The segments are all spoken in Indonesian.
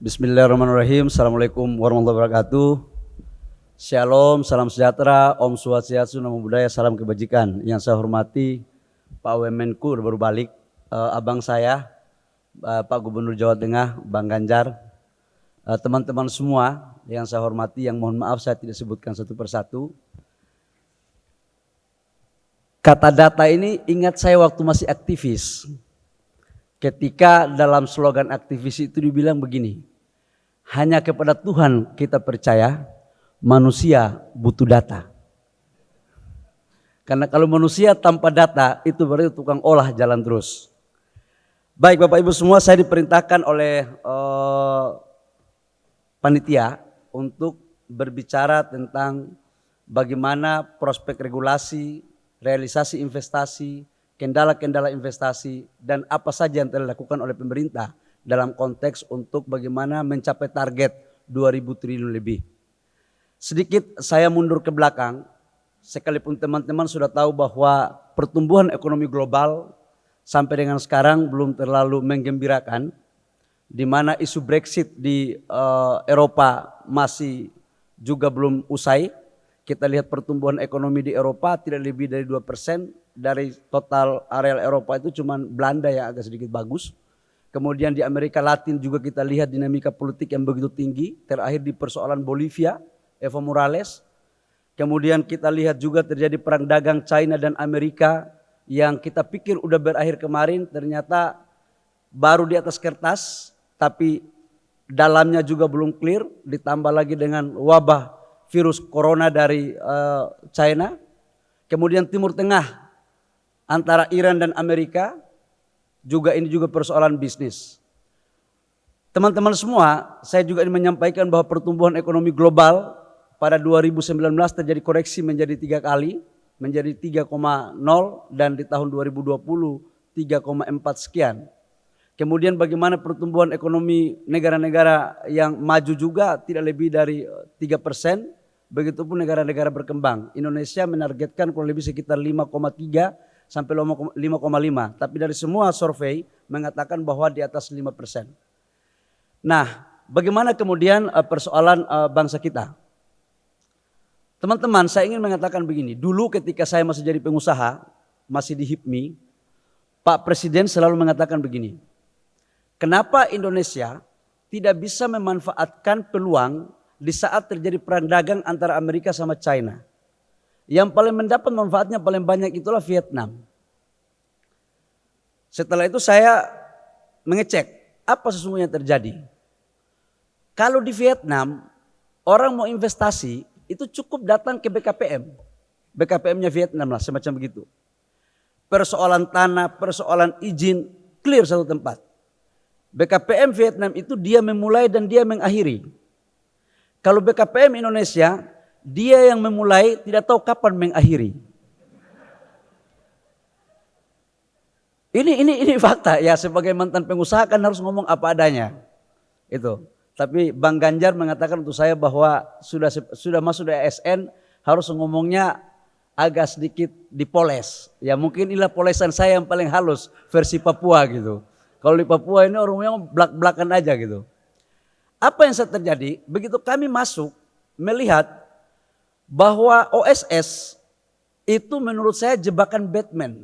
Bismillahirrahmanirrahim. Assalamualaikum warahmatullahi wabarakatuh. Shalom, salam sejahtera, Om Swastiastu, Namo Buddhaya, salam kebajikan. Yang saya hormati Pak Wamenku baru balik, abang saya, Pak Gubernur Jawa Tengah, Bang Ganjar, teman-teman semua yang saya hormati, yang mohon maaf saya tidak sebutkan satu persatu. Kata data ini ingat saya waktu masih aktivis. Ketika dalam slogan aktivis itu dibilang begini, hanya kepada Tuhan kita percaya, manusia butuh data. Karena kalau manusia tanpa data itu berarti tukang olah jalan terus. Baik Bapak Ibu semua, saya diperintahkan oleh panitia untuk berbicara tentang bagaimana prospek regulasi, realisasi investasi, kendala-kendala investasi, dan apa saja yang telah dilakukan oleh pemerintah dalam konteks untuk bagaimana mencapai target 2.000 triliun lebih. Sedikit saya mundur ke belakang, sekalipun teman-teman sudah tahu bahwa pertumbuhan ekonomi global sampai dengan sekarang belum terlalu menggembirakan, di mana isu Brexit di Eropa masih juga belum usai. Kita lihat pertumbuhan ekonomi di Eropa tidak lebih dari 2%. Dari total areal Eropa itu cuma Belanda yang agak sedikit bagus. Kemudian di Amerika Latin juga kita lihat dinamika politik yang begitu tinggi. Terakhir di persoalan Bolivia, Evo Morales. Kemudian kita lihat juga terjadi perang dagang China dan Amerika yang kita pikir udah berakhir kemarin, ternyata baru di atas kertas, tapi dalamnya juga belum clear. Ditambah lagi dengan wabah virus corona dari China. Kemudian Timur Tengah antara Iran dan Amerika, juga ini juga persoalan bisnis. Teman-teman semua, saya juga ingin menyampaikan bahwa pertumbuhan ekonomi global pada 2019 terjadi koreksi menjadi 3 kali, menjadi 3,0 dan di tahun 2020 3,4 sekian. Kemudian bagaimana pertumbuhan ekonomi negara-negara yang maju juga tidak lebih dari 3%, begitupun negara-negara berkembang. Indonesia menargetkan kurang lebih sekitar 5,3 sampai 5,5, tapi dari semua survei mengatakan bahwa di atas 5%. Nah, bagaimana kemudian persoalan bangsa kita? Teman-teman, saya ingin mengatakan begini, dulu ketika saya masih jadi pengusaha, masih di HIPMI, Pak Presiden selalu mengatakan begini, kenapa Indonesia tidak bisa memanfaatkan peluang di saat terjadi perang dagang antara Amerika sama China? Yang paling mendapat manfaatnya paling banyak itulah Vietnam. Setelah itu saya mengecek apa sesungguhnya terjadi. Kalau di Vietnam orang mau investasi itu cukup datang ke BKPM. BKPM-nya Vietnam lah, semacam begitu. Persoalan tanah, persoalan izin, clear satu tempat. BKPM Vietnam itu dia memulai dan dia mengakhiri. Kalau BKPM Indonesia, dia yang memulai tidak tahu kapan mengakhiri. Ini fakta ya, sebagai mantan pengusaha kan harus ngomong apa adanya. Itu. Tapi Bang Ganjar mengatakan untuk saya bahwa sudah masuk di ASN harus ngomongnya agak sedikit dipoles. Ya mungkin inilah polesan saya yang paling halus versi Papua gitu. Kalau di Papua ini orangnya belak-belakan aja gitu. Apa yang terjadi? Begitu kami masuk melihat bahwa OSS itu menurut saya jebakan Batman.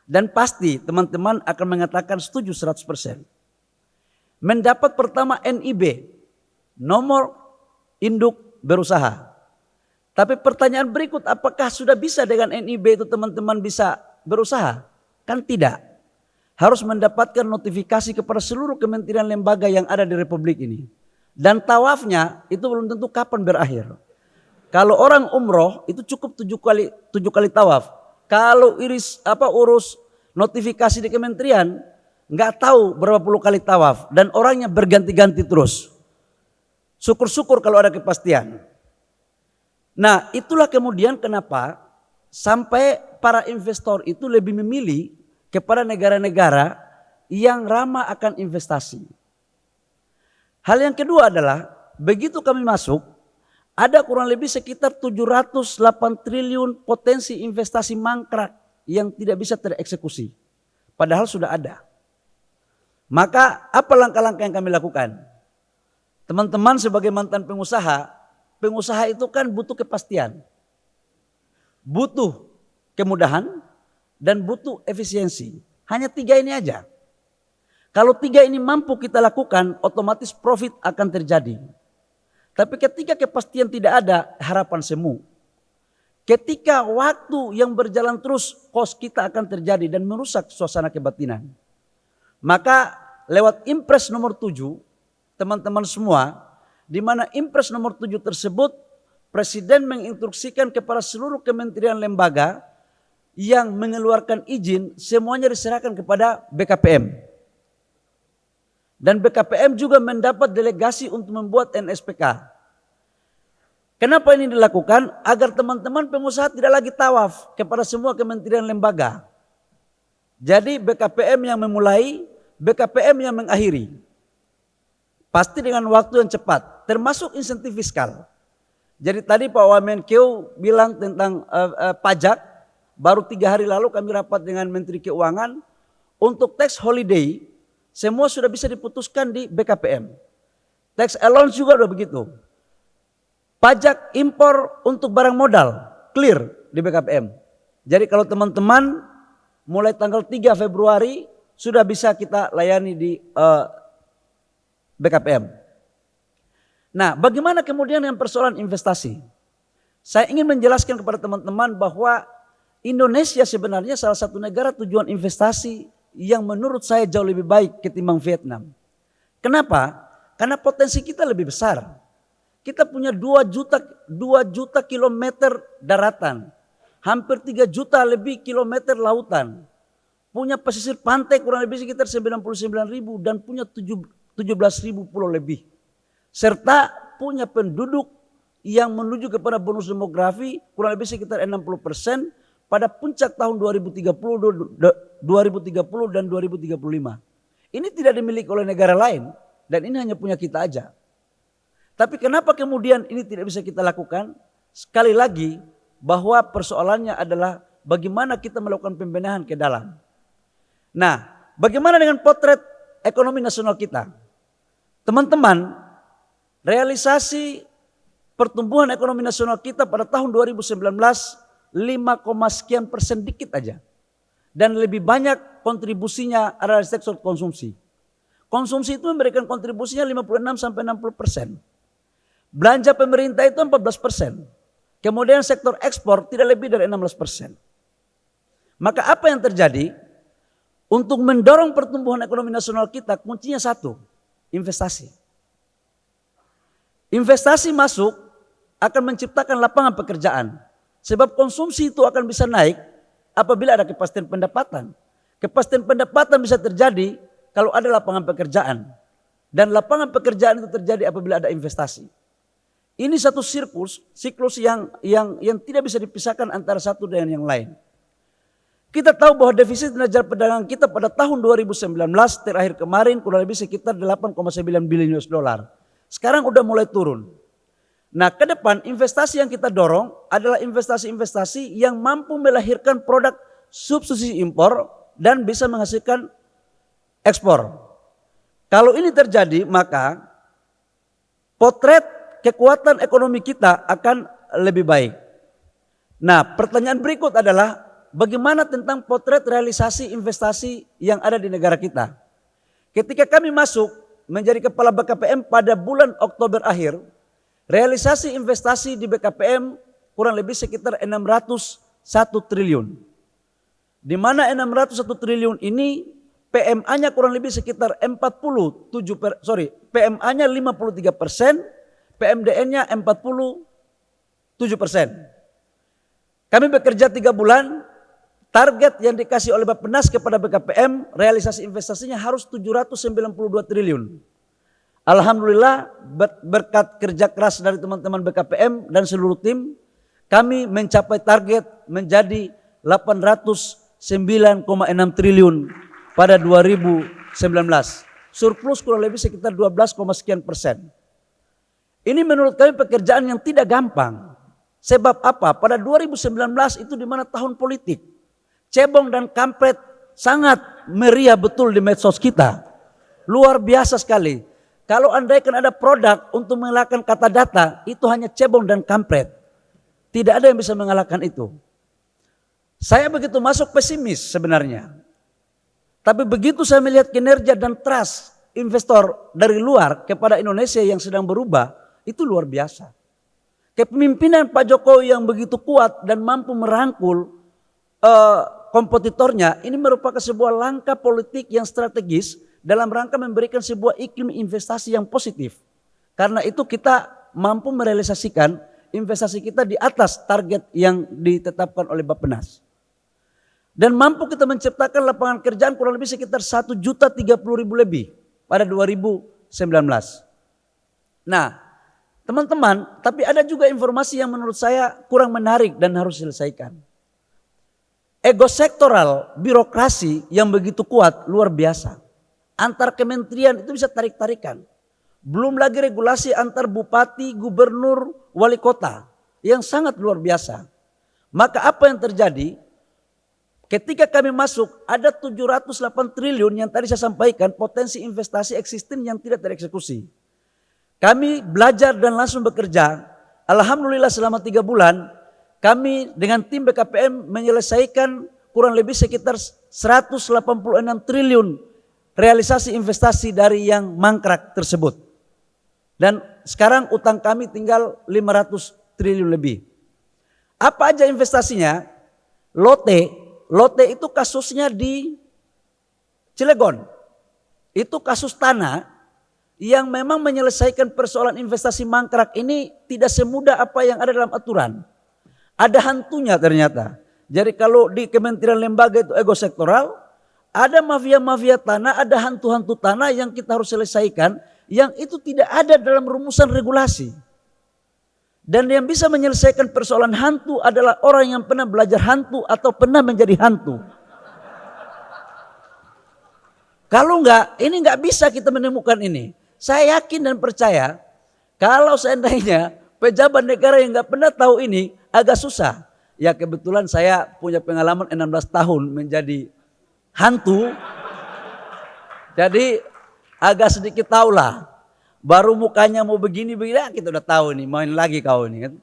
Dan pasti teman-teman akan mengatakan setuju 100%. Mendapat pertama NIB, nomor induk berusaha. Tapi pertanyaan berikut, apakah sudah bisa dengan NIB itu teman-teman bisa berusaha? Kan tidak. Harus mendapatkan notifikasi kepada seluruh kementerian lembaga yang ada di Republik ini. Dan tawafnya itu belum tentu kapan berakhir. Kalau orang umroh itu cukup 7 kali tawaf. Kalau urus notifikasi di kementerian nggak tahu berapa puluh kali tawaf dan orangnya berganti-ganti terus. Syukur-syukur kalau ada kepastian. Nah, itulah kemudian kenapa sampai para investor itu lebih memilih kepada negara-negara yang ramah akan investasi. Hal yang kedua adalah begitu kami masuk, ada kurang lebih sekitar 708 triliun potensi investasi mangkrak yang tidak bisa tereksekusi. Padahal sudah ada. Maka apa langkah-langkah yang kami lakukan? Teman-teman sebagai mantan pengusaha, pengusaha itu kan butuh kepastian, butuh kemudahan, dan butuh efisiensi. Hanya 3 ini aja. Kalau 3 ini mampu kita lakukan, otomatis profit akan terjadi. Tapi ketika kepastian tidak ada, harapan semu. Ketika waktu yang berjalan terus, cost kita akan terjadi dan merusak suasana kebatinan. Maka lewat Impres nomor 7, teman-teman semua, di mana Impres nomor 7 tersebut, Presiden menginstruksikan kepada seluruh kementerian lembaga yang mengeluarkan izin, semuanya diserahkan kepada BKPM. Dan BKPM juga mendapat delegasi untuk membuat NSPK. Kenapa ini dilakukan? Agar teman-teman pengusaha tidak lagi tawaf kepada semua kementerian lembaga. Jadi BKPM yang memulai, BKPM yang mengakhiri. Pasti dengan waktu yang cepat, termasuk insentif fiskal. Jadi tadi Pak Wamenkeu bilang tentang pajak, baru 3 hari lalu kami rapat dengan Menteri Keuangan, untuk tax holiday, semua sudah bisa diputuskan di BKPM. Tax allowance juga sudah begitu. Pajak impor untuk barang modal, clear di BKPM. Jadi kalau teman-teman mulai tanggal 3 Februari sudah bisa kita layani di BKPM. Nah, bagaimana kemudian dengan persoalan investasi? Saya ingin menjelaskan kepada teman-teman bahwa Indonesia sebenarnya salah satu negara tujuan investasi yang menurut saya jauh lebih baik ketimbang Vietnam. Kenapa? Karena potensi kita lebih besar. Kita punya 2 juta kilometer daratan, hampir 3 juta lebih kilometer lautan, punya pesisir pantai kurang lebih sekitar 99.000 dan punya 17.000 pulau lebih, serta punya penduduk yang menuju kepada bonus demografi kurang lebih sekitar 60% pada puncak tahun 2030 dan 2035. Ini tidak dimiliki oleh negara lain dan ini hanya punya kita aja. Tapi kenapa kemudian ini tidak bisa kita lakukan? Sekali lagi bahwa persoalannya adalah bagaimana kita melakukan pembenahan ke dalam. Nah, bagaimana dengan potret ekonomi nasional kita? Teman-teman, realisasi pertumbuhan ekonomi nasional kita pada tahun 2019 5, sekian% dikit aja. Dan lebih banyak kontribusinya adalah sektor konsumsi. Konsumsi itu memberikan kontribusinya 56-60%. Belanja pemerintah itu 14%. Kemudian sektor ekspor tidak lebih dari 16%. Maka apa yang terjadi? Untuk mendorong pertumbuhan ekonomi nasional kita, kuncinya satu, investasi. Investasi masuk akan menciptakan lapangan pekerjaan. Sebab konsumsi itu akan bisa naik apabila ada kepastian pendapatan. Kepastian pendapatan bisa terjadi kalau ada lapangan pekerjaan. Dan lapangan pekerjaan itu terjadi apabila ada investasi. Ini satu siklus yang tidak bisa dipisahkan antara satu dengan yang lain. Kita tahu bahwa defisit neraca perdagangan kita pada tahun 2019 terakhir kemarin kurang lebih sekitar 8,9 billion US dollar. Sekarang udah mulai turun. Nah, ke depan investasi yang kita dorong adalah investasi-investasi yang mampu melahirkan produk substitusi impor dan bisa menghasilkan ekspor. Kalau ini terjadi, maka potret kekuatan ekonomi kita akan lebih baik. Nah, pertanyaan berikut adalah bagaimana tentang potret realisasi investasi yang ada di negara kita. Ketika kami masuk menjadi kepala BKPM pada bulan Oktober akhir, realisasi investasi di BKPM kurang lebih sekitar 601 triliun. Di mana 601 triliun ini PMA-nya kurang lebih sekitar PMA-nya 53%, PMDN-nya 47%. Kami bekerja 3 bulan, target yang dikasih oleh Bappenas kepada BKPM, realisasi investasinya harus 792 triliun. Alhamdulillah berkat kerja keras dari teman-teman BKPM dan seluruh tim, kami mencapai target menjadi 809,6 triliun pada 2019. Surplus kurang lebih sekitar 12, sekian persen. Ini menurut kami pekerjaan yang tidak gampang. Sebab apa? Pada 2019 itu di mana tahun politik. Cebong dan kampret sangat meriah betul di medsos kita. luar biasa sekali. Kalau andaikan ada produk untuk mengalahkan kata data, itu hanya cebong dan kampret. Tidak ada yang bisa mengalahkan itu. Saya begitu masuk pesimis sebenarnya. Tapi begitu saya melihat kinerja dan trust investor dari luar kepada Indonesia yang sedang berubah, itu luar biasa. Kepemimpinan Pak Jokowi yang begitu kuat dan mampu merangkul kompetitornya, ini merupakan sebuah langkah politik yang strategis dalam rangka memberikan sebuah iklim investasi yang positif. Karena itu kita mampu merealisasikan investasi kita di atas target yang ditetapkan oleh Bappenas. Dan mampu kita menciptakan lapangan kerjaan kurang lebih sekitar 1.030.000 lebih pada 2019. Nah, teman-teman, tapi ada juga informasi yang menurut saya kurang menarik dan harus diselesaikan. Ego sektoral birokrasi yang begitu kuat luar biasa. Antar kementerian itu bisa tarik-tarikan. Belum lagi regulasi antar bupati, gubernur, wali kota yang sangat luar biasa. Maka apa yang terjadi? Ketika kami masuk ada 708 triliun yang tadi saya sampaikan potensi investasi existing yang tidak tereksekusi. Kami belajar dan langsung bekerja. Alhamdulillah selama 3 bulan kami dengan tim BKPM menyelesaikan kurang lebih sekitar 186 triliun realisasi investasi dari yang mangkrak tersebut. Dan sekarang utang kami tinggal 500 triliun lebih. Apa aja investasinya? Lote itu kasusnya di Cilegon. Itu kasus tanah yang memang menyelesaikan persoalan investasi mangkrak ini tidak semudah apa yang ada dalam aturan. Ada hantunya ternyata. Jadi kalau di kementerian lembaga itu ego sektoral, ada mafia-mafia tanah, ada hantu-hantu tanah yang kita harus selesaikan, yang itu tidak ada dalam rumusan regulasi. Dan yang bisa menyelesaikan persoalan hantu adalah orang yang pernah belajar hantu atau pernah menjadi hantu. Kalau enggak, ini enggak bisa kita menemukan ini. Saya yakin dan percaya kalau seandainya pejabat negara yang enggak pernah tahu ini agak susah. Ya kebetulan saya punya pengalaman 16 tahun menjadi hantu. Jadi agak sedikit tahulah. Baru mukanya mau begini-begini, kita udah tahu nih, main lagi kau ini kan.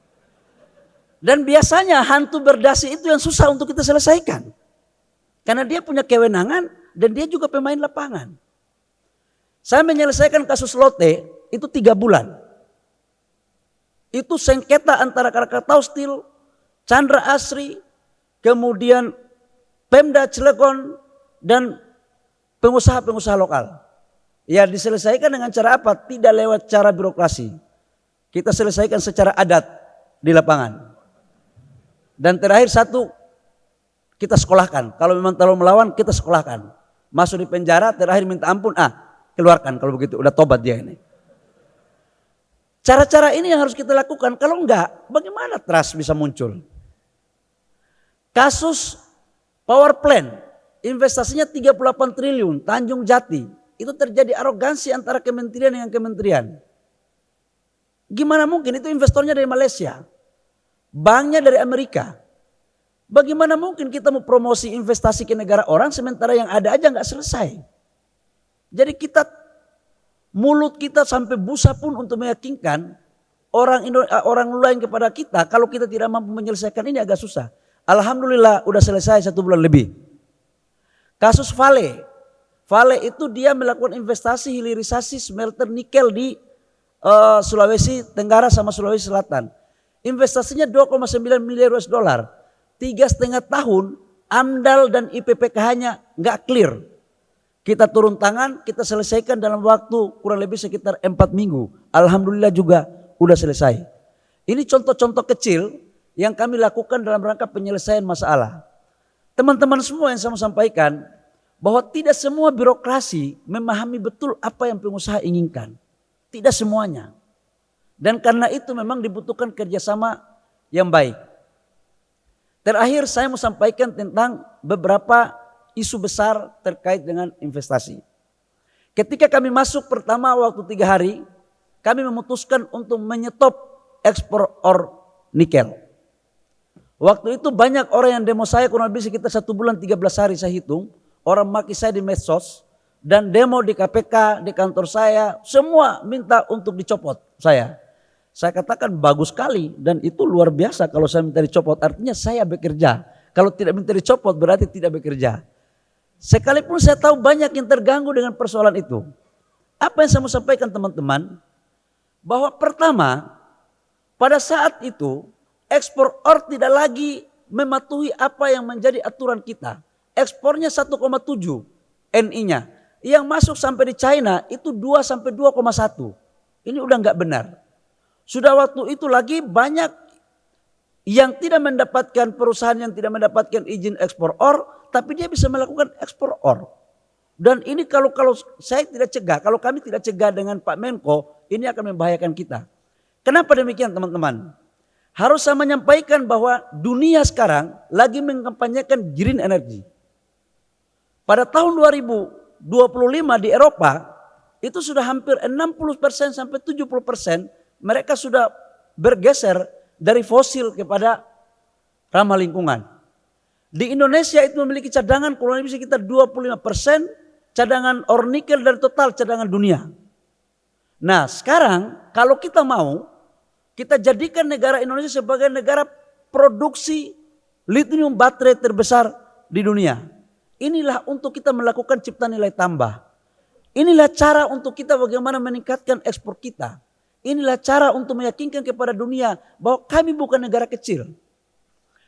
Dan biasanya hantu berdasi itu yang susah untuk kita selesaikan. Karena dia punya kewenangan dan dia juga pemain lapangan. Saya menyelesaikan kasus Lotte itu 3 bulan. Itu sengketa antara Krakatau Steel, Chandra Asri, kemudian Pemda Cilegon dan pengusaha-pengusaha lokal. Ya diselesaikan dengan cara apa? Tidak lewat cara birokrasi. Kita selesaikan secara adat di lapangan. Dan terakhir satu, kita sekolahkan. Kalau memang terlalu melawan, kita sekolahkan. Masuk di penjara, terakhir minta ampun, keluarkan kalau begitu. Udah tobat dia ini. Cara-cara ini yang harus kita lakukan. Kalau enggak, bagaimana trust bisa muncul? Kasus power plant, investasinya 38 triliun, Tanjung Jati. Itu terjadi arogansi antara kementerian dengan kementerian. Gimana mungkin? Itu investornya dari Malaysia. Banknya dari Amerika. Bagaimana mungkin kita mau promosi investasi ke negara orang sementara yang ada aja nggak selesai. Jadi mulut kita sampai busa pun untuk meyakinkan orang lain kepada kita. Kalau kita tidak mampu menyelesaikan ini agak susah. Alhamdulillah udah selesai 1 bulan lebih. Kasus Vale itu dia melakukan investasi hilirisasi smelter nikel di Sulawesi Tenggara sama Sulawesi Selatan. Investasinya 2,9 miliar US dollar. 3,5 tahun AMDAL dan IPPKH-nya nggak clear. Kita turun tangan, kita selesaikan dalam waktu kurang lebih sekitar 4 minggu. Alhamdulillah juga udah selesai. Ini contoh-contoh kecil yang kami lakukan dalam rangka penyelesaian masalah. Teman-teman semua yang saya mau sampaikan, bahwa tidak semua birokrasi memahami betul apa yang pengusaha inginkan. Tidak semuanya. Dan karena itu memang dibutuhkan kerjasama yang baik. Terakhir saya mau sampaikan tentang beberapa isu besar terkait dengan investasi. Ketika kami masuk pertama waktu 3 hari, kami memutuskan untuk menyetop ekspor nikel. Waktu itu banyak orang yang demo saya kurang lebih sekitar 1 bulan 13 hari saya hitung. Orang maki saya di medsos dan demo di KPK, di kantor saya, semua minta untuk dicopot saya. Saya katakan bagus sekali dan itu luar biasa kalau saya minta dicopot, artinya saya bekerja. Kalau tidak minta dicopot berarti tidak bekerja. Sekalipun saya tahu banyak yang terganggu dengan persoalan itu. Apa yang saya mau sampaikan teman-teman? Bahwa pertama, pada saat itu ekspor ore tidak lagi mematuhi apa yang menjadi aturan kita. Ekspornya 1,7 NI-nya. Yang masuk sampai di China itu 2 sampai 2,1. Ini udah nggak benar. Sudah waktu itu lagi banyak yang tidak mendapatkan, perusahaan yang tidak mendapatkan izin ekspor ore, tapi dia bisa melakukan ekspor ore. Dan ini kalau saya tidak cegah, kalau kami tidak cegah dengan Pak Menko, ini akan membahayakan kita. Kenapa demikian teman-teman? Harus saya menyampaikan bahwa dunia sekarang lagi mengkampanyekan green energy. Pada tahun 2025 di Eropa, itu sudah hampir 60% sampai 70% mereka sudah bergeser dari fosil kepada ramah lingkungan. Di Indonesia itu memiliki cadangan kurang lebih sekitar 25% cadangan ore nikel dari total cadangan dunia. Nah sekarang kalau kita mau, kita jadikan negara Indonesia sebagai negara produksi lithium baterai terbesar di dunia. Inilah untuk kita melakukan cipta nilai tambah. Inilah cara untuk kita bagaimana meningkatkan ekspor kita. Inilah cara untuk meyakinkan kepada dunia bahwa kami bukan negara kecil.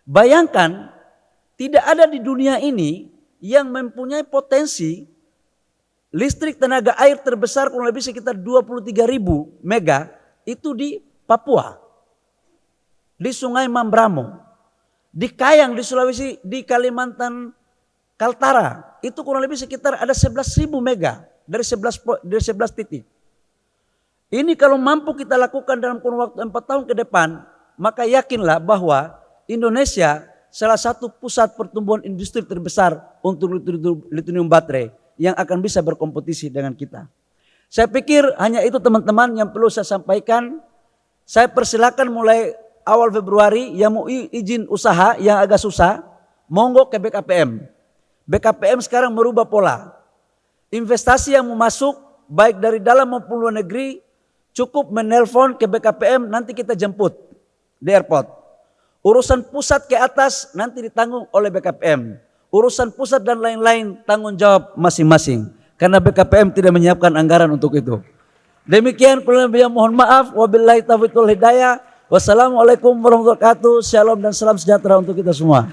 Bayangkan tidak ada di dunia ini yang mempunyai potensi listrik tenaga air terbesar kurang lebih sekitar 23.000 mega itu di Papua, di Sungai Mambramo, di Kayang di Sulawesi, di Kalimantan Kaltara itu kurang lebih sekitar ada 11.000 mega dari 11 titik. Ini kalau mampu kita lakukan dalam kurun waktu 4 tahun ke depan, maka yakinlah bahwa Indonesia salah satu pusat pertumbuhan industri terbesar untuk lithium baterai yang akan bisa berkompetisi dengan kita. Saya pikir hanya itu teman-teman yang perlu saya sampaikan. Saya persilakan mulai awal Februari yang mau izin usaha yang agak susah, monggo ke BKPM. BKPM sekarang merubah pola. Investasi yang mau masuk baik dari dalam maupun luar negeri cukup menelpon ke BKPM, nanti kita jemput di airport. Urusan pusat ke atas nanti ditanggung oleh BKPM. Urusan pusat dan lain-lain tanggung jawab masing-masing. Karena BKPM tidak menyiapkan anggaran untuk itu. Demikian kurang lebih mohon maaf. Wabillahi taufiq wal hidayah. Wassalamualaikum warahmatullahi wabarakatuh. Shalom dan salam sejahtera untuk kita semua.